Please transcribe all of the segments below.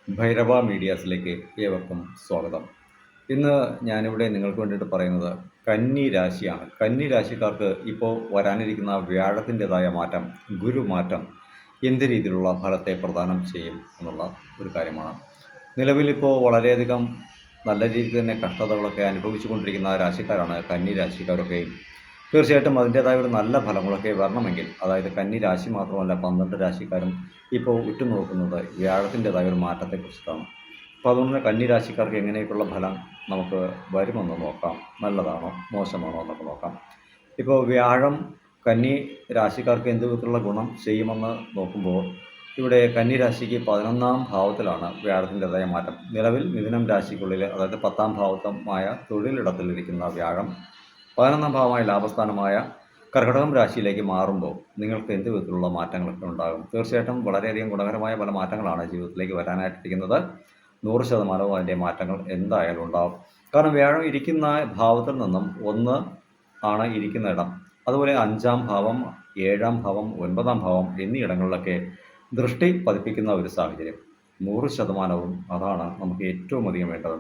ഭൈരവ മീഡിയാസിലേക്ക് ഏവർക്കും സ്വാഗതം. ഇന്ന് ഞാനിവിടെ നിങ്ങൾക്ക് വേണ്ടിയിട്ട് പറയുന്നത് കന്നി രാശിയാണ്. കന്നി രാശിക്കാർക്ക് ഇപ്പോൾ വരാനിരിക്കുന്ന വ്യാഴത്തിൻ്റെതായ മാറ്റം, ഗുരുമാറ്റം എന്ത് രീതിയിലുള്ള ഫലത്തെ പ്രദാനം ചെയ്യും എന്നുള്ള ഒരു കാര്യമാണ്. നിലവിലിപ്പോൾ വളരെയധികം നല്ല രീതിയിൽ തന്നെ കഷ്ടതകളൊക്കെ അനുഭവിച്ചു കൊണ്ടിരിക്കുന്ന രാശിക്കാരാണ് കന്നി രാശിക്കാരൊക്കെയും. തീർച്ചയായിട്ടും അതിൻ്റേതായ ഒരു നല്ല ഫലങ്ങളൊക്കെ വരണമെങ്കിൽ, അതായത് കന്നി രാശി മാത്രമല്ല 12 രാശിക്കാരും ഇപ്പോൾ ഉറ്റുനോക്കുന്നത് വ്യാഴത്തിൻ്റെതായ ഒരു മാറ്റത്തെക്കുറിച്ചിട്ടാണ്. അപ്പോൾ അതുകൊണ്ട് തന്നെ കന്നി രാശിക്കാർക്ക് എങ്ങനെയൊക്കെയുള്ള ഫലം നമുക്ക് വരുമെന്ന് നോക്കാം. നല്ലതാണോ മോശമാണോ എന്നൊക്കെ നോക്കാം. ഇപ്പോൾ വ്യാഴം കന്നി രാശിക്കാർക്ക് എന്ത് വിധത്തിലുള്ള ഗുണം ചെയ്യുമെന്ന് നോക്കുമ്പോൾ, ഇവിടെ കന്നി രാശിക്ക് 11ാം ഭാവത്തിലാണ് വ്യാഴത്തിൻ്റെതായ മാറ്റം. നിലവിൽ മിഥുനം രാശിക്കുള്ളിൽ, അതായത് 10ാം ഭാവമായ തൊഴിലിടത്തിലിരിക്കുന്ന വ്യാഴം 11ാം ഭാവമായ ലാഭസ്ഥാനമായ കർക്കിടകം രാശിയിലേക്ക് മാറുമ്പോൾ നിങ്ങൾക്ക് എന്ത് വിധത്തിലുള്ള മാറ്റങ്ങളൊക്കെ ഉണ്ടാകും? തീർച്ചയായിട്ടും വളരെയധികം ഗുണകരമായ പല മാറ്റങ്ങളാണ് ജീവിതത്തിലേക്ക് വരാനായിട്ടിരിക്കുന്നത്. 100% അതിൻ്റെ മാറ്റങ്ങൾ എന്തായാലും ഉണ്ടാകും. കാരണം വ്യാഴം ഇരിക്കുന്ന ഭാവത്തിൽ നിന്നും 1 ആണ് ഇരിക്കുന്ന ഇടം. അതുപോലെ 5ാം ഭാവം, 7ാം ഭാവം, 9ാം ഭാവം എന്നീ ഇടങ്ങളിലൊക്കെ ദൃഷ്ടി പതിപ്പിക്കുന്ന ഒരു സാഹചര്യം. 100% അതാണ് നമുക്ക് ഏറ്റവും അധികം വേണ്ടത്.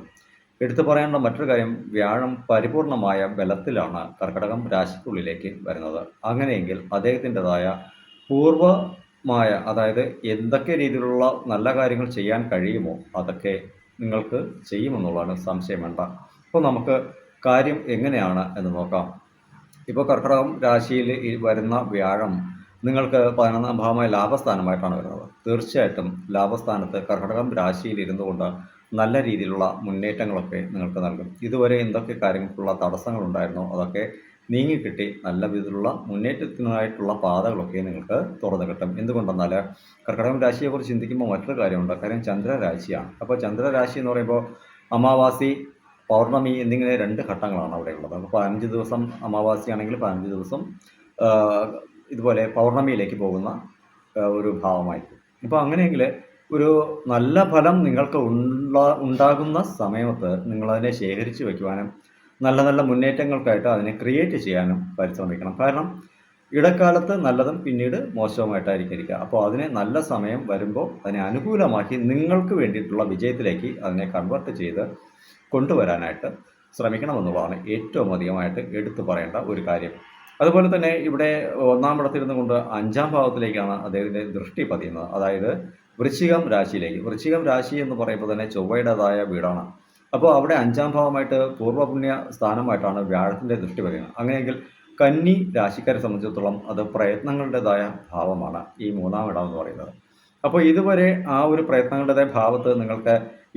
എടുത്തു പറയാനുള്ള മറ്റൊരു കാര്യം, വ്യാഴം പരിപൂർണമായ ബലത്തിലാണ് കർക്കിടകം രാശിക്കുള്ളിലേക്ക് വരുന്നത്. അങ്ങനെയെങ്കിൽ അദ്ദേഹത്തിൻ്റെതായ പൂർവമായ, അതായത് എന്തൊക്കെ രീതിയിലുള്ള നല്ല കാര്യങ്ങൾ ചെയ്യാൻ കഴിയുമോ അതൊക്കെ നിങ്ങൾക്ക് ചെയ്യുമെന്നുള്ളതാണ്, സംശയം വേണ്ട. അപ്പോൾ നമുക്ക് കാര്യം എങ്ങനെയാണ് എന്ന് നോക്കാം. ഇപ്പോൾ കർക്കിടകം രാശിയിൽ വരുന്ന വ്യാഴം നിങ്ങൾക്ക് 11ാം ഭാവമായ ലാഭസ്ഥാനമായിട്ടാണ് വരുന്നത്. തീർച്ചയായിട്ടും ലാഭസ്ഥാനത്ത് കർക്കിടകം രാശിയിൽ ഇരുന്നുകൊണ്ട് നല്ല രീതിയിലുള്ള മുന്നേറ്റങ്ങളൊക്കെ നിങ്ങൾക്ക് നൽകും. ഇതുവരെ എന്തൊക്കെ കാര്യങ്ങൾക്കുള്ള തടസ്സങ്ങളുണ്ടായിരുന്നോ അതൊക്കെ നീങ്ങിക്കിട്ടി നല്ല വിധത്തിലുള്ള മുന്നേറ്റത്തിനായിട്ടുള്ള പാതകളൊക്കെ നിങ്ങൾക്ക് തുറന്നു കിട്ടും. എന്തുകൊണ്ടെന്നാൽ കർക്കിടകം രാശിയെക്കുറിച്ച് ചിന്തിക്കുമ്പോൾ മറ്റൊരു കാര്യമുണ്ട്. കാര്യം ചന്ദ്രരാശിയാണ്. അപ്പോൾ ചന്ദ്രരാശി എന്ന് പറയുമ്പോൾ അമാവാസി, പൗർണമി എന്നിങ്ങനെ 2 ഘട്ടങ്ങളാണ് അവിടെ ഉള്ളത്. അപ്പോൾ 15 ദിവസം അമാവാസിയാണെങ്കിൽ 15 ദിവസം ഇതുപോലെ പൗർണമിയിലേക്ക് പോകുന്ന ഒരു ഭാവമായിരിക്കും. അപ്പോൾ അങ്ങനെയെങ്കിൽ ഒരു നല്ല ഫലം നിങ്ങൾക്ക് ഉണ്ടാകുന്ന സമയത്ത് നിങ്ങളതിനെ ശേഖരിച്ച് വയ്ക്കുവാനും നല്ല നല്ല മുന്നേറ്റങ്ങൾക്കായിട്ട് അതിനെ ക്രിയേറ്റ് ചെയ്യാനും പരിശ്രമിക്കണം. കാരണം ഇടക്കാലത്ത് നല്ലതും പിന്നീട് മോശവുമായിട്ടായിരിക്കും ഇരിക്കുക. അപ്പോൾ അതിനെ നല്ല സമയം വരുമ്പോൾ അതിനെ അനുകൂലമാക്കി നിങ്ങൾക്ക് വേണ്ടിയിട്ടുള്ള വിജയത്തിലേക്ക് അതിനെ കൺവേർട്ട് ചെയ്ത് കൊണ്ടുവരാനായിട്ട് ശ്രമിക്കണമെന്നുള്ളതാണ് ഏറ്റവും അധികമായിട്ട് എടുത്തു പറയേണ്ട ഒരു കാര്യം. അതുപോലെ തന്നെ ഇവിടെ 1ാം ഇടത്തിരുന്നു കൊണ്ട് 5ാം ഭാവത്തിലേക്കാണ് അദ്ദേഹത്തിൻ്റെ ദൃഷ്ടി പതിയുന്നത്. അതായത് വൃശ്ചികം രാശിയിലേക്ക്. വൃശ്ചികം രാശി എന്ന് പറയുമ്പോൾ തന്നെ ചൊവ്വയുടേതായ വീടാണ്. അപ്പോൾ അവിടെ 5ാം ഭാവമായിട്ട് പൂർവ്വപുണ്യ സ്ഥാനമായിട്ടാണ് വ്യാഴത്തിൻ്റെ ദൃഷ്ടി പതിയുന്നത്. അങ്ങനെയെങ്കിൽ കന്നി രാശിക്കാരെ സംബന്ധിച്ചിടത്തോളം അത് പ്രയത്നങ്ങളുടേതായ ഭാവമാണ് ഈ 3ാം ഇടം എന്ന് പറയുന്നത്. അപ്പോൾ ഇതുവരെ ആ ഒരു പ്രയത്നങ്ങളുടേതായ ഭാവത്ത് നിങ്ങൾക്ക്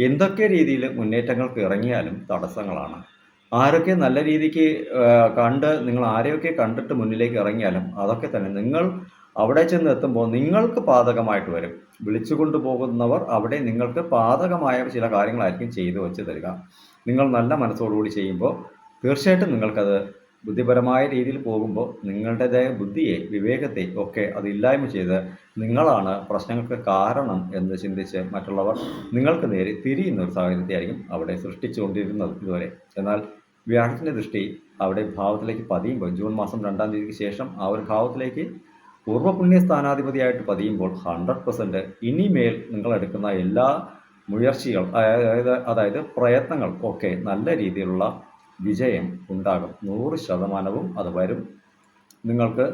എന്തൊക്കെ രീതിയിൽ മുന്നേറ്റങ്ങൾക്ക് ഇറങ്ങിയാലും തടസ്സങ്ങളാണ്. ആരൊക്കെ നല്ല രീതിക്ക് നിങ്ങൾ ആരെയൊക്കെ കണ്ടിട്ട് മുന്നിലേക്ക് ഇറങ്ങിയാലും അതൊക്കെ തന്നെ നിങ്ങൾ അവിടെ ചെന്ന് എത്തുമ്പോൾ നിങ്ങൾക്ക് പാതകമായിട്ട് വരും. വിളിച്ചുകൊണ്ട് പോകുന്നവർ അവിടെ നിങ്ങൾക്ക് പാതകമായ ചില കാര്യങ്ങളായിരിക്കും ചെയ്തു വെച്ച് തരിക. നിങ്ങൾ നല്ല മനസ്സോടുകൂടി ചെയ്യുമ്പോൾ തീർച്ചയായിട്ടും നിങ്ങൾക്കത് ബുദ്ധിപരമായ രീതിയിൽ പോകുമ്പോൾ നിങ്ങളുടേതായ ബുദ്ധിയെ, വിവേകത്തെ ഒക്കെ അത് ഇല്ലായ്മ ചെയ്ത് നിങ്ങളാണ് പ്രശ്നങ്ങൾക്ക് കാരണം എന്ന് ചിന്തിച്ച് മറ്റുള്ളവർ നിങ്ങൾക്ക് നേരെ തിരിയുന്ന ഒരു സാഹചര്യത്തെയായിരിക്കും അവിടെ സൃഷ്ടിച്ചുകൊണ്ടിരുന്നത് ഇതുവരെ. എന്നാൽ വ്യാഴത്തിൻ്റെ ദൃഷ്ടി അവിടെ ഭാവത്തിലേക്ക് പതിയുമ്പോൾ, ജൂൺ മാസം 2ാം തീയതിക്ക് ശേഷം ആ ഒരു ഭാവത്തിലേക്ക് പൂർവ്വപുണ്യ സ്ഥാനാധിപതിയായിട്ട് പതിയുമ്പോൾ 100% ഇനിമേൽ നിങ്ങളെടുക്കുന്ന എല്ലാ മുയർച്ചകൾ, അതായത് പ്രയത്നങ്ങൾ ഒക്കെ നല്ല രീതിയിലുള്ള വിജയം ഉണ്ടാകും. 100% അത് വരും. നിങ്ങൾക്ക്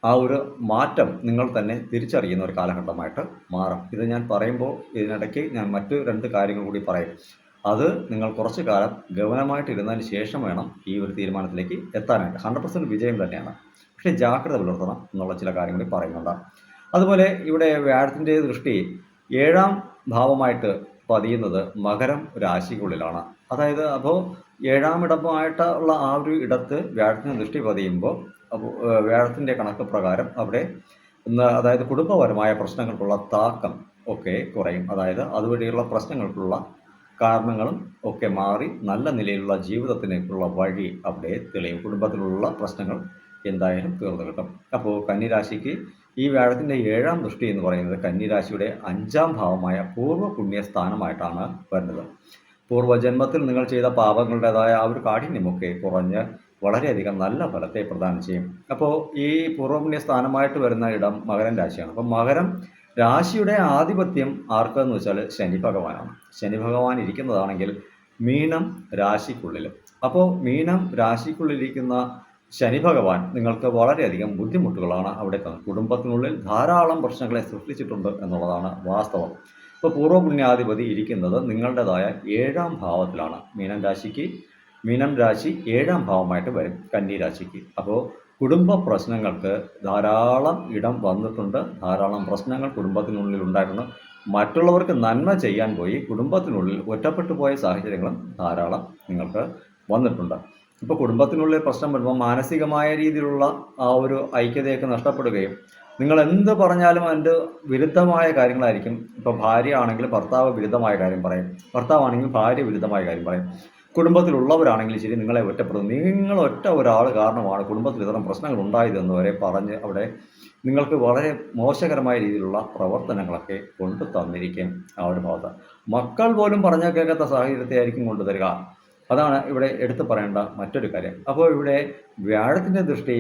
ആ ഒരു മാറ്റം നിങ്ങൾ തന്നെ തിരിച്ചറിയുന്ന ഒരു കാലഘട്ടമായിട്ട് മാറും. ഇത് ഞാൻ പറയുമ്പോൾ ഇതിനിടയ്ക്ക് ഞാൻ മറ്റു 2 കാര്യങ്ങൾ കൂടി പറയും. അത് നിങ്ങൾ കുറച്ച് കാലം ഗൗനമായിട്ട് ഇരുന്നതിന് ശേഷം വേണം ഈ ഒരു തീരുമാനത്തിലേക്ക് എത്താനായിട്ട്. 100% വിജയം തന്നെയാണ്. പക്ഷേ ജാഗ്രത പുലർത്തണം എന്നുള്ള ചില കാര്യങ്ങൾ പറയുന്നുണ്ട്. അതുപോലെ ഇവിടെ വ്യാഴത്തിൻ്റെ ദൃഷ്ടി 7ാം ഭാവമായിട്ട് പതിയുന്നത് മകരം രാശിക്കുള്ളിലാണ്. അതായത് അപ്പോൾ 7ാം ഇടമായിട്ടുള്ള ആ ഒരു ഇടത്ത് വ്യാഴത്തിന് ദൃഷ്ടി പതിയുമ്പോൾ, അപ്പോൾ വ്യാഴത്തിൻ്റെ കണക്ക് പ്രകാരം അവിടെ അതായത് കുടുംബപരമായ പ്രശ്നങ്ങൾക്കുള്ള താക്കം ഒക്കെ കുറയും. അതായത് അതുവഴിയുള്ള പ്രശ്നങ്ങൾക്കുള്ള കാരണങ്ങളും ഒക്കെ മാറി നല്ല നിലയിലുള്ള ജീവിതത്തിലേക്കുള്ള വഴി അവിടെ തെളിയും. കുടുംബത്തിലുള്ള പ്രശ്നങ്ങൾ എന്തായാലും തീർന്നു കിട്ടും. അപ്പോൾ കന്നിരാശിക്ക് ഈ വ്യാഴത്തിൻ്റെ 7ാം ദൃഷ്ടി എന്ന് പറയുന്നത് കന്നിരാശിയുടെ 5ാം ഭാവമായ പൂർവ്വ പുണ്യ സ്ഥാനമായിട്ടാണ് വരുന്നത്. പൂർവ്വജന്മത്തിൽ നിങ്ങൾ ചെയ്ത പാപങ്ങളുടേതായ ആ ഒരു കാഠിന്യമൊക്കെ കുറഞ്ഞ് വളരെയധികം നല്ല ഫലത്തെ പ്രദാനം ചെയ്യും. അപ്പോൾ ഈ പൂർവ്വപുണ്യ സ്ഥാനമായിട്ട് വരുന്ന ഇടം മകരം രാശിയാണ്. അപ്പം മകരം രാശിയുടെ ആധിപത്യം ആർക്കെന്ന് വെച്ചാൽ ശനി ഭഗവാനാണ്. ശനി ഭഗവാൻ ഇരിക്കുന്നതാണെങ്കിൽ മീനം രാശിക്കുള്ളിൽ. അപ്പോൾ മീനം രാശിക്കുള്ളിലിരിക്കുന്ന ശനി ഭഗവാൻ നിങ്ങൾക്ക് വളരെയധികം ബുദ്ധിമുട്ടുകളാണ് അവിടെ തന്നത്. കുടുംബത്തിനുള്ളിൽ ധാരാളം പ്രശ്നങ്ങളെ സൃഷ്ടിച്ചിട്ടുണ്ട് എന്നുള്ളതാണ് വാസ്തവം. ഇപ്പോൾ പൂർവ്വ പുണ്യാധിപതി ഇരിക്കുന്നത് നിങ്ങളുടേതായ 7ാം ഭാവത്തിലാണ്. മീനം രാശി 7ാം ഭാവമായിട്ട് വരും കന്നി രാശിക്ക്. അപ്പോൾ കുടുംബ പ്രശ്നങ്ങൾക്ക് ധാരാളം ഇടം വന്നിട്ടുണ്ട്. ധാരാളം പ്രശ്നങ്ങൾ കുടുംബത്തിനുള്ളിൽ ഉണ്ടായിട്ടുണ്ട്. മറ്റുള്ളവർക്ക് നന്മ ചെയ്യാൻ പോയി കുടുംബത്തിനുള്ളിൽ ഒറ്റപ്പെട്ടു പോയ സാഹചര്യങ്ങളും ധാരാളം നിങ്ങൾക്ക് വന്നിട്ടുണ്ട്. ഇപ്പോൾ കുടുംബത്തിനുള്ളിൽ പ്രശ്നം വരുമ്പോൾ മാനസികമായ രീതിയിലുള്ള ആ ഒരു ഐക്യതയൊക്കെ നഷ്ടപ്പെടുകയും നിങ്ങൾ എന്ത് പറഞ്ഞാലും അതിൻ്റെ വിരുദ്ധമായ കാര്യങ്ങളായിരിക്കും. ഇപ്പോൾ ഭാര്യ ആണെങ്കിൽ ഭർത്താവ് വിരുദ്ധമായ കാര്യം പറയും, ഭർത്താവാണെങ്കിൽ ഭാര്യ വിരുദ്ധമായ കാര്യം പറയും. കുടുംബത്തിലുള്ളവരാണെങ്കിലും ശരി നിങ്ങളെ ഒറ്റപ്പെടും. നിങ്ങൾ ഒറ്റ ഒരാൾ കാരണമാണ് കുടുംബത്തിൽ ഇത്തരം പ്രശ്നങ്ങൾ ഉണ്ടായതെന്ന് വരെ പറഞ്ഞ് അവിടെ നിങ്ങൾക്ക് വളരെ മോശകരമായ രീതിയിലുള്ള പ്രവർത്തനങ്ങളൊക്കെ കൊണ്ടു തന്നിരിക്കും. ആ ഒരു ഭാഗത്ത് മക്കൾ പോലും പറഞ്ഞാൽ കേൾക്കാത്ത സാഹചര്യത്തെ ആയിരിക്കും കൊണ്ടുതരിക. അതാണ് ഇവിടെ എടുത്തു പറയേണ്ട മറ്റൊരു കാര്യം. അപ്പോൾ ഇവിടെ വ്യാഴത്തിൻ്റെ ദൃഷ്ടി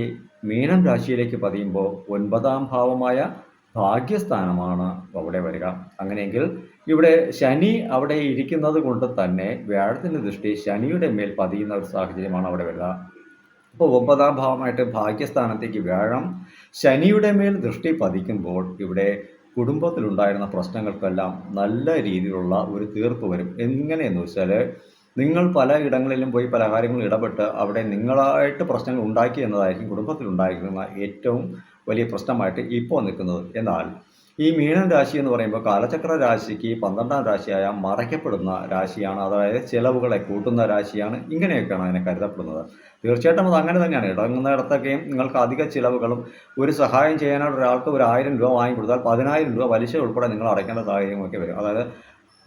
മീനം രാശിയിലേക്ക് പതിയുമ്പോൾ 9ാം ഭാവമായ ഭാഗ്യസ്ഥാനമാണ് അവിടെ വരിക. അങ്ങനെയെങ്കിൽ ഇവിടെ ശനി അവിടെ ഇരിക്കുന്നത് കൊണ്ട് തന്നെ വ്യാഴത്തിൻ്റെ ദൃഷ്ടി ശനിയുടെ മേൽ പതിയുന്ന ഒരു സാഹചര്യമാണ് അവിടെ വരിക. അപ്പോൾ 9ാം ഭാവമായിട്ട് ഭാഗ്യസ്ഥാനത്തേക്ക് വ്യാഴം ശനിയുടെ മേൽ ദൃഷ്ടി പതിക്കുമ്പോൾ ഇവിടെ കുടുംബത്തിലുണ്ടായിരുന്ന പ്രശ്നങ്ങൾക്കെല്ലാം നല്ല രീതിയിലുള്ള ഒരു തീർപ്പ് വരും. എങ്ങനെയെന്ന് വെച്ചാൽ നിങ്ങൾ പല ഇടങ്ങളിലും പോയി പല കാര്യങ്ങളും ഇടപെട്ട് അവിടെ നിങ്ങളായിട്ട് പ്രശ്നങ്ങൾ ഉണ്ടാക്കി എന്നതായിരിക്കും കുടുംബത്തിലുണ്ടായിരിക്കുന്ന ഏറ്റവും വലിയ പ്രശ്നമായിട്ട് ഇപ്പോൾ നിൽക്കുന്നത്. എന്നാൽ ഈ മീനം രാശി എന്ന് പറയുമ്പോൾ കാലചക്ര രാശിക്ക് 12ാം രാശിയായ മറയ്ക്കപ്പെടുന്ന രാശിയാണ്. അതായത് ചിലവുകളെ കൂട്ടുന്ന രാശിയാണ്. ഇങ്ങനെയൊക്കെയാണ് അതിനെ കരുതപ്പെടുന്നത്. തീർച്ചയായിട്ടും അത് അങ്ങനെ തന്നെയാണ്. ഇടങ്ങുന്നിടത്തൊക്കെയും നിങ്ങൾക്ക് അധിക ചിലവുകളും ഒരു സഹായം ചെയ്യാനായിട്ട് ഒരാൾക്ക് ഒരു 1000 രൂപ വാങ്ങിക്കൊടുത്താൽ 10,000 രൂപ പലിശ ഉൾപ്പെടെ നിങ്ങൾ അടയ്ക്കേണ്ട സാഹചര്യമൊക്കെ വരും. അതായത്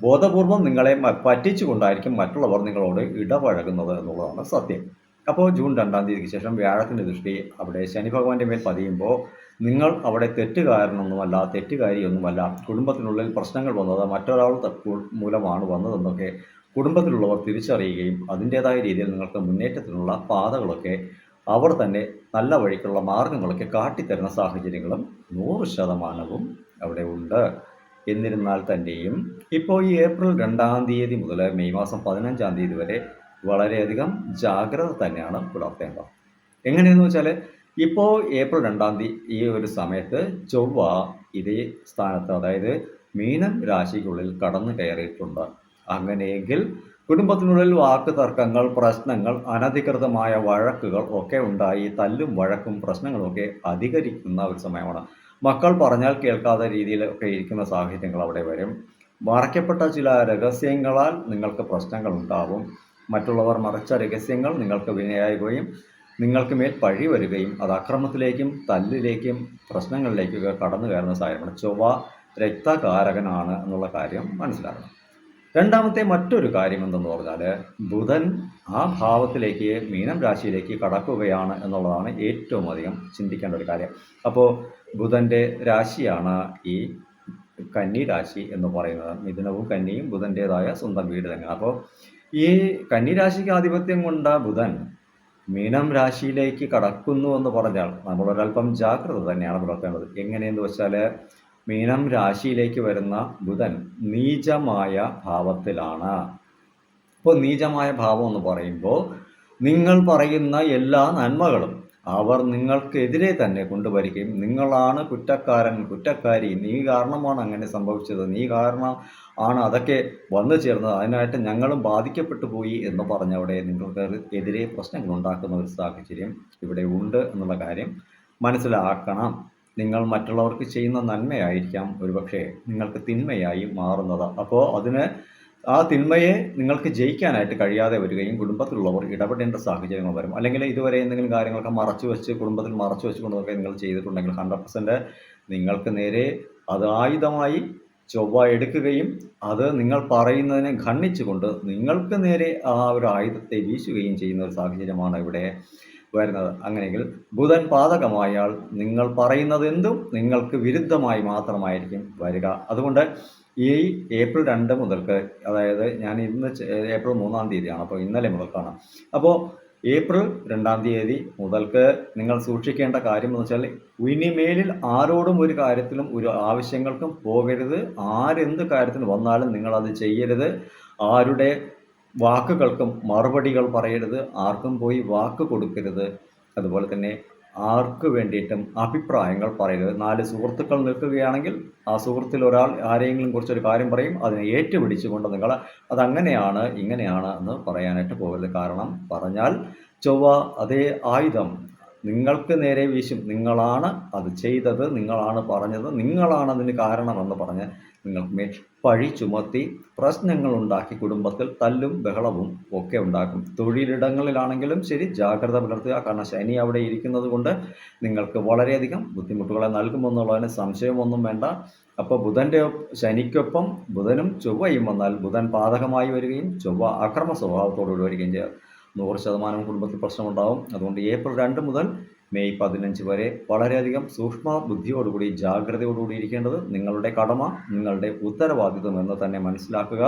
ബോധപൂർവം നിങ്ങളെ പറ്റിച്ചുകൊണ്ടായിരിക്കും മറ്റുള്ളവർ നിങ്ങളോട് ഇടപഴകുന്നത് എന്നുള്ളതാണ് സത്യം. അപ്പോൾ ജൂൺ 2ാം തീയതിക്ക് ശേഷം വ്യാഴത്തിൻ്റെ ദൃഷ്ടി അവിടെ ശനി ഭഗവാന്റെ മേൽ പതിയുമ്പോൾ നിങ്ങൾ അവിടെ തെറ്റുകാരനൊന്നുമല്ല, തെറ്റുകാരിയൊന്നുമല്ല. കുടുംബത്തിനുള്ളിൽ പ്രശ്നങ്ങൾ വന്നത് മറ്റൊരാൾ മൂലമാണ് വന്നതെന്നൊക്കെ കുടുംബത്തിലുള്ളവർ തിരിച്ചറിയുകയും അതിൻ്റേതായ രീതിയിൽ നിങ്ങൾക്ക് മുന്നേറ്റത്തിനുള്ള പാതകളൊക്കെ അവർ തന്നെ നല്ല വഴിക്കുള്ള മാർഗങ്ങളൊക്കെ കാട്ടിത്തരുന്ന സാഹചര്യങ്ങളും 100% അവിടെ ഉണ്ട്. എന്നിരുന്നാൽ തന്നെയും ഇപ്പോൾ ഈ ഏപ്രിൽ 2ാം തീയതി മുതൽ മെയ് മാസം 15ാം തീയതി വരെ വളരെയധികം ജാഗ്രത തന്നെയാണ് പുലർത്തേണ്ടത്. എങ്ങനെയെന്ന് വെച്ചാൽ ഇപ്പോൾ ഏപ്രിൽ 2ാം തീയതി ഈ ഒരു സമയത്ത് ചൊവ്വ ഇതേ സ്ഥാനത്ത്, അതായത് മീനം രാശിക്കുള്ളിൽ കടന്നു കയറിയിട്ടുണ്ട്. അങ്ങനെയെങ്കിൽ കുടുംബത്തിനുള്ളിൽ വാക്ക് തർക്കങ്ങൾ, പ്രശ്നങ്ങൾ, അനധികൃതമായ വഴക്കുകൾ ഒക്കെ ഉണ്ടായി തല്ലും വഴക്കും പ്രശ്നങ്ങളൊക്കെ അധികരിക്കുന്ന ഒരു സമയമാണ്. മക്കൾ പറഞ്ഞാൽ കേൾക്കാത്ത രീതിയിലൊക്കെ ഇരിക്കുന്ന സാഹചര്യങ്ങൾ അവിടെ വരും. മറയ്ക്കപ്പെട്ട ചില രഹസ്യങ്ങളാൽ നിങ്ങൾക്ക് പ്രശ്നങ്ങൾ ഉണ്ടാവും. മറ്റുള്ളവർ മറച്ച രഹസ്യങ്ങൾ നിങ്ങൾക്ക് വിനയാകുകയും നിങ്ങൾക്ക് മേൽ പഴി വരികയും അത് അക്രമത്തിലേക്കും തല്ലിലേക്കും പ്രശ്നങ്ങളിലേക്കൊക്കെ കടന്നു കയറുന്ന സാഹചര്യമാണ്. ചൊവ്വ രക്തകാരകനാണ് എന്നുള്ള കാര്യം മനസ്സിലാക്കണം. രണ്ടാമത്തെ മറ്റൊരു കാര്യം എന്തെന്ന് പറഞ്ഞാൽ ബുധൻ ആ ഭാവത്തിലേക്ക് മീനം രാശിയിലേക്ക് കടക്കുകയാണ് എന്നുള്ളതാണ് ഏറ്റവും അധികം ചിന്തിക്കേണ്ട ഒരു കാര്യം. അപ്പോൾ ബുധൻ്റെ രാശിയാണ് ഈ കന്നി രാശി എന്ന് പറയുന്നത്. മിഥുനവും കന്നിയും ബുധൻ്റേതായ സ്വന്തം വീട് തന്നെയാണ്. അപ്പോൾ ഈ കന്നി രാശിക്ക് ആധിപത്യം കൊണ്ട ബുധൻ മീനം രാശിയിലേക്ക് കടക്കുന്നു എന്ന് പറഞ്ഞാൽ നമ്മളൊരൽപ്പം ജാഗ്രത തന്നെയാണ് പുലർത്തേണ്ടത്. എങ്ങനെയെന്ന് വെച്ചാൽ മീനം രാശിയിലേക്ക് വരുന്ന ബുധൻ നീചമായ ഭാവത്തിലാണ്. ഇപ്പോൾ നീചമായ ഭാവം എന്ന് പറയുമ്പോൾ നിങ്ങൾ പറയുന്ന എല്ലാ നന്മകളും അവർ നിങ്ങൾക്കെതിരെ തന്നെ കൊണ്ടുവരികയും നിങ്ങളാണ് കുറ്റക്കാരൻ, കുറ്റക്കാരി, നീ കാരണമാണ് അങ്ങനെ സംഭവിച്ചത്, നീ കാരണം ആണ് അതൊക്കെ വന്നു ചേർന്നത്, അതിനായിട്ട് ഞങ്ങളും ബാധിക്കപ്പെട്ടു പോയി എന്ന് പറഞ്ഞവിടെ നിങ്ങൾക്ക് എതിരെ പ്രശ്നങ്ങൾ ഉണ്ടാക്കുന്ന ഒരു സാഹചര്യം ഇവിടെ ഉണ്ട് എന്നുള്ള കാര്യം മനസ്സിലാക്കണം. നിങ്ങൾ മറ്റുള്ളവർക്ക് ചെയ്യുന്ന നന്മയായിരിക്കാം ഒരുപക്ഷെ നിങ്ങൾക്ക് തിന്മയായി മാറുന്നത്. അപ്പോൾ ആ തിന്മയെ നിങ്ങൾക്ക് ജയിക്കാനായിട്ട് കഴിയാതെ വരികയും കുടുംബത്തിലുള്ളവർ ഇടപെടേണ്ട സാഹചര്യങ്ങൾ വരും. അല്ലെങ്കിൽ ഇതുവരെ എന്തെങ്കിലും കാര്യങ്ങളൊക്കെ കുടുംബത്തിൽ മറച്ചു വെച്ചുകൊണ്ടൊക്കെ നിങ്ങൾ ചെയ്തിട്ടുണ്ടെങ്കിൽ 100% നിങ്ങൾക്ക് നേരെ അത് ആയുധമായി ചൊവ്വ എടുക്കുകയും അത് നിങ്ങൾ പറയുന്നതിനെ ഖണ്ഡിച്ചുകൊണ്ട് നിങ്ങൾക്ക് നേരെ ആ ഒരു ആയുധത്തെ വീശുകയും ചെയ്യുന്ന ഒരു സാഹചര്യമാണ് ഇവിടെ വരുന്നത്. അങ്ങനെയെങ്കിൽ ബുധൻ പാതകമായാൽ നിങ്ങൾ പറയുന്നത് എന്തും നിങ്ങൾക്ക് വിരുദ്ധമായി മാത്രമായിരിക്കും വരിക. അതുകൊണ്ട് ഈ ഏപ്രിൽ 2 മുതൽക്ക്, അതായത് ഞാൻ ഇന്ന് ഏപ്രിൽ 3ാം തീയതിയാണ്, അപ്പോൾ ഇന്നലെ മുതൽക്കാണ്. അപ്പോൾ ഏപ്രിൽ 2-ാം തീയതി മുതൽക്ക് നിങ്ങൾ സൂക്ഷിക്കേണ്ട കാര്യം എന്ന് വെച്ചാൽ ഇനിമേലിൽ ആരോടും ഒരു കാര്യത്തിലും ഒരു ആവശ്യങ്ങൾക്കും പോകരുത്. ആരെന്ത് കാര്യത്തിന് വന്നാലും നിങ്ങളത് ചെയ്യരുത്. ആരുടെ വാക്കുകൾക്കും മറുപടികൾ പറയരുത്. ആർക്കും പോയി വാക്ക് കൊടുക്കരുത്. അതുപോലെ തന്നെ ആർക്ക് വേണ്ടിയിട്ടും അഭിപ്രായങ്ങൾ പറയരുത്. 4 സുഹൃത്തുക്കൾ നിൽക്കുകയാണെങ്കിൽ ആ സുഹൃത്തിൽ ഒരാൾ ആരെങ്കിലും കുറിച്ചൊരു കാര്യം പറയും. അതിനെ ഏറ്റുപിടിച്ചുകൊണ്ട് നിങ്ങൾ അതങ്ങനെയാണ് ഇങ്ങനെയാണ് എന്ന് പറയാനായിട്ട് പോകരുത്. കാരണം പറഞ്ഞാൽ ചൊവ്വ അതേ ആയുധം നിങ്ങൾക്ക് നേരെ വീശും. നിങ്ങളാണ് അത് ചെയ്തത്, നിങ്ങളാണ് പറഞ്ഞത്, നിങ്ങളാണ് അതിന് കാരണമെന്ന് പറഞ്ഞ് നിങ്ങൾക്ക് മേൽ പഴി ചുമത്തി പ്രശ്നങ്ങളുണ്ടാക്കി കുടുംബത്തിൽ തല്ലും ബഹളവും ഒക്കെ ഉണ്ടാക്കും. തൊഴിലിടങ്ങളിലാണെങ്കിലും ശരി ജാഗ്രത പുലർത്തുക. കാരണം ശനി അവിടെ ഇരിക്കുന്നത് കൊണ്ട് നിങ്ങൾക്ക് വളരെയധികം ബുദ്ധിമുട്ടുകളെ നൽകുമെന്നുള്ളതിന് സംശയമൊന്നും വേണ്ട. അപ്പോൾ ശനിക്കൊപ്പം ബുധനും ചൊവ്വയും വന്നാൽ ബുധൻ പാതകമായി വരികയും ചൊവ്വ അക്രമ സ്വഭാവത്തോടുകൂടി വരികയും ചെയ്യും. 100% കുടുംബത്തിൽ പ്രശ്നമുണ്ടാവും. അതുകൊണ്ട് ഏപ്രിൽ 2 മുതൽ മെയ് 15 വരെ വളരെയധികം സൂക്ഷ്മ ബുദ്ധിയോടുകൂടി ജാഗ്രതയോടുകൂടി ഇരിക്കേണ്ടത് നിങ്ങളുടെ കടമ, നിങ്ങളുടെ ഉത്തരവാദിത്വം എന്ന് തന്നെ മനസ്സിലാക്കുക.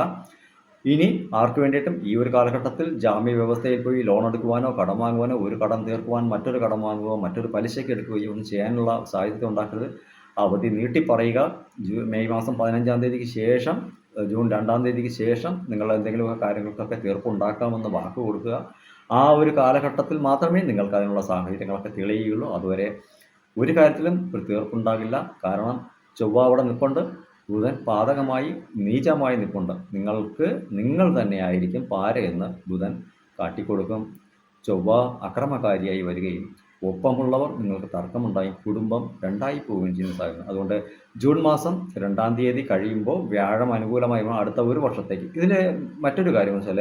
ഇനി ആർക്ക് വേണ്ടിയിട്ടും ഈ ഒരു കാലഘട്ടത്തിൽ ജാമ്യ വ്യവസ്ഥയിൽ പോയി ലോൺ എടുക്കുവാനോ കടം വാങ്ങുവാനോ, ഒരു കടം തീർക്കുവാൻ മറ്റൊരു കടം വാങ്ങുകയോ മറ്റൊരു പലിശയ്ക്ക് എടുക്കുകയോ ഒന്നും ചെയ്യാനുള്ള സാഹചര്യം ഉണ്ടാക്കരുത്. അവധി നീട്ടിപ്പറയുക. മെയ് മാസം 15-ാം തീയതിക്ക് ശേഷം, ജൂൺ 2-ാം തീയതിക്ക് ശേഷം നിങ്ങൾ എന്തെങ്കിലുമൊക്കെ കാര്യങ്ങൾക്കൊക്കെ തീർപ്പുണ്ടാക്കാമെന്ന് വാക്ക് കൊടുക്കുക. ആ ഒരു കാലഘട്ടത്തിൽ മാത്രമേ നിങ്ങൾക്ക് അതിനുള്ള സാഹചര്യങ്ങളൊക്കെ തെളിയുകയുള്ളൂ. അതുവരെ ഒരു കാര്യത്തിലും ഒരു തീർപ്പുണ്ടാകില്ല. കാരണം ചൊവ്വ അവിടെ നിൽപ്പുണ്ട്, ബുധൻ പാതകമായി നീചമായി നിൽപ്പുണ്ട്. നിങ്ങൾ തന്നെയായിരിക്കും പാരയെന്ന് ബുധൻ കാട്ടിക്കൊടുക്കും. ചൊവ്വ അക്രമകാരിയായി വരികയും ഒപ്പമുള്ളവർ നിങ്ങൾക്ക് തർക്കമുണ്ടായി കുടുംബം രണ്ടായി പോവുകയും ചെയ്യുന്ന സാഹചര്യം. അതുകൊണ്ട് ജൂൺ മാസം 2-ാം തീയതി കഴിയുമ്പോൾ വ്യാഴം അനുകൂലമായി അടുത്ത ഒരു വർഷത്തേക്ക്. ഇതിൽ മറ്റൊരു കാര്യം വെച്ചാൽ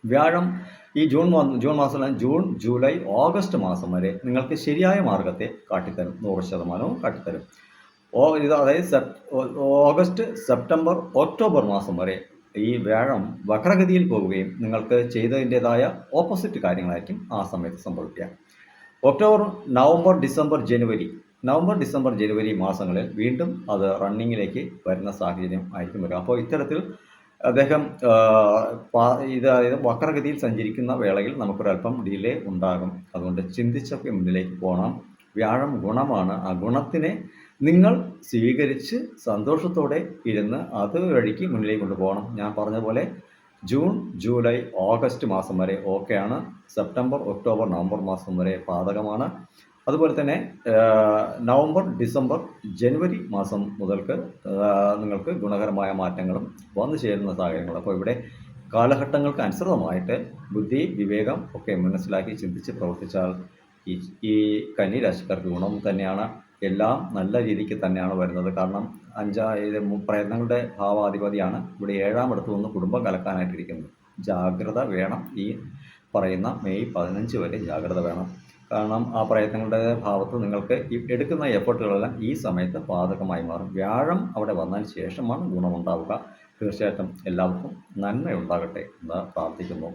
വ്യാഴം ഈ ജൂൺ മാസം ജൂൺ, ജൂലൈ, ഓഗസ്റ്റ് മാസം വരെ നിങ്ങൾക്ക് ശരിയായ മാർഗത്തെ കാട്ടിത്തരും. 100% കാട്ടിത്തരും. അതായത് ഓഗസ്റ്റ്, സെപ്റ്റംബർ, ഒക്ടോബർ മാസം വരെ ഈ വ്യാഴം വക്രഗതിയിൽ പോവുകയും നിങ്ങൾക്ക് ചെയ്തതിൻ്റെതായ ഓപ്പോസിറ്റ് കാര്യങ്ങളായിരിക്കും ആ സമയത്ത് സംഭവിക്കുക. ഒക്ടോബർ, നവംബർ, ഡിസംബർ, ജനുവരി മാസങ്ങളിൽ വീണ്ടും അത് റണ്ണിങ്ങിലേക്ക് വരുന്ന സാഹചര്യം ആയിരിക്കും വരിക. അപ്പോൾ ഇത്തരത്തിൽ അദ്ദേഹം അതായത് വക്രഗതിയിൽ സഞ്ചരിക്കുന്ന വേളയിൽ നമുക്കൊരല്പം ഡിലേ ഉണ്ടാകും. അതുകൊണ്ട് ചിന്തിച്ചൊക്കെ മുന്നിലേക്ക് പോകണം. വ്യാഴം ഗുണമാണ്. ആ ഗുണത്തിനെ നിങ്ങൾ സ്വീകരിച്ച് സന്തോഷത്തോടെ ഇരുന്ന് അത് വഴിക്ക് മുന്നിലേക്ക് കൊണ്ടുപോകണം. ഞാൻ പറഞ്ഞ പോലെ ജൂൺ, ജൂലൈ, ഓഗസ്റ്റ് മാസം വരെ ഓക്കെയാണ്. സെപ്റ്റംബർ, ഒക്ടോബർ, നവംബർ മാസം വരെ പാതകമാണ്. അതുപോലെ തന്നെ നവംബർ, ഡിസംബർ, ജനുവരി മാസം മുതൽക്ക് നിങ്ങൾക്ക് ഗുണകരമായ മാറ്റങ്ങളും വന്നു ചേരുന്ന സാഹചര്യങ്ങൾ. അപ്പോൾ ഇവിടെ കാലഘട്ടങ്ങൾക്ക് അനുസൃതമായിട്ട് ബുദ്ധി, വിവേകം ഒക്കെ മനസ്സിലാക്കി ചിന്തിച്ച് പ്രവർത്തിച്ചാൽ ഈ കന്നി രാശിക്കാർക്ക് ഗുണം തന്നെയാണ്. എല്ലാം നല്ല രീതിക്ക് തന്നെയാണ് വരുന്നത്. കാരണം പ്രയത്നങ്ങളുടെ ഭാവാധിപതിയാണ് ഇവിടെ 7-ാം ഇടത്ത് നിന്ന് കുടുംബം കലക്കാനായിട്ടിരിക്കുന്നത്. ജാഗ്രത വേണം. ഈ പറയുന്ന മെയ് 15 വരെ ജാഗ്രത വേണം. കാരണം ആ പ്രയത്നങ്ങളുടെ ഭാവത്ത് നിങ്ങൾക്ക് എടുക്കുന്ന എഫേർട്ടുകളെല്ലാം ഈ സമയത്ത് പാതകമായി മാറും. വ്യാഴം അവിടെ വന്നതിന് ശേഷമാണ് ഗുണമുണ്ടാവുക. തീർച്ചയായിട്ടും എല്ലാവർക്കും നന്മയുണ്ടാകട്ടെ എന്ന് പ്രാർത്ഥിക്കുന്നു.